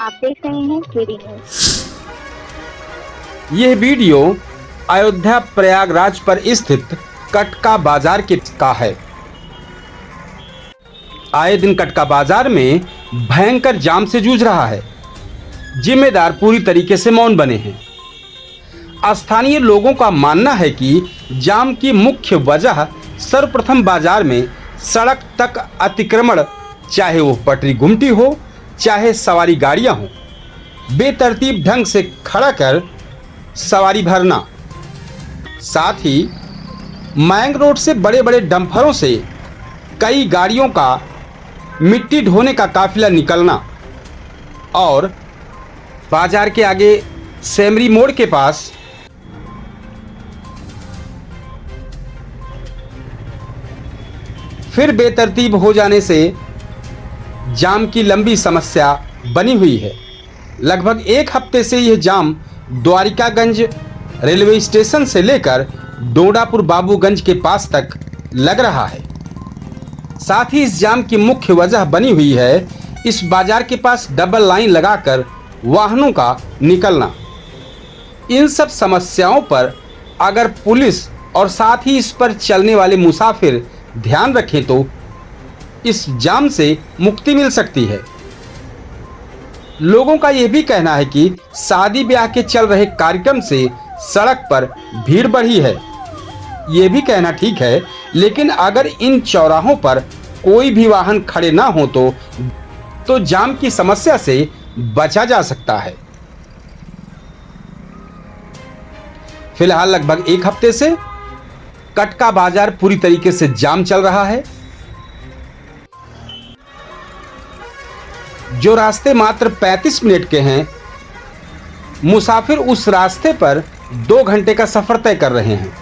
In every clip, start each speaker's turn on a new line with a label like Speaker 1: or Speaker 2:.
Speaker 1: आप देख रहे हैं केडी न्यूज।
Speaker 2: यह वीडियो अयोध्या प्रयागराज पर स्थित कटका बाजार का है। आए दिन कटका बाजार में भयंकर जाम से जूझ रहा है। जिम्मेदार पूरी तरीके से मौन बने हैं। स्थानीय लोगों का मानना है कि जाम की मुख्य वजह सर्वप्रथम बाजार में सड़क तक अतिक्रमण, चाहे वो पटरी गुमटी हो चाहे सवारी गाड़ियां हो, बेतरतीब ढंग से खड़ा कर सवारी भरना, साथ ही मैंग रोड से बड़े बड़े डंफरों से कई गाड़ियों का मिट्टी ढोने का काफिला निकलना और बाजार के आगे सेमरी मोड़ के पास फिर बेतरतीब हो जाने से जाम की लंबी समस्या बनी हुई है। लगभग एक हफ्ते से यह जाम द्वारिकागंज रेलवे स्टेशन से लेकर डोडापुर बाबूगंज के पास तक लग रहा है। साथ ही इस जाम की मुख्य वजह बनी हुई है इस बाजार के पास डबल लाइन लगाकर वाहनों का निकलना। इन सब समस्याओं पर अगर पुलिस और साथ ही इस पर चलने वाले मुसाफिर ध्यान रखें तो इस जाम से मुक्ति मिल सकती है। लोगों का यह भी कहना है कि शादी ब्याह के चल रहे कार्यक्रम से सड़क पर भीड़ बढ़ी है। यह भी कहना ठीक है, लेकिन अगर इन चौराहों पर कोई भी वाहन खड़े ना हो तो जाम की समस्या से बचा जा सकता है। फिलहाल लगभग एक हफ्ते से कटका बाजार पूरी तरीके से जाम चल रहा है। जो रास्ते मात्र 35 मिनट के हैं, मुसाफिर उस रास्ते पर 2 घंटे का सफर तय कर रहे हैं।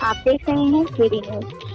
Speaker 1: आप देख रहे हैं केडी न्यूज।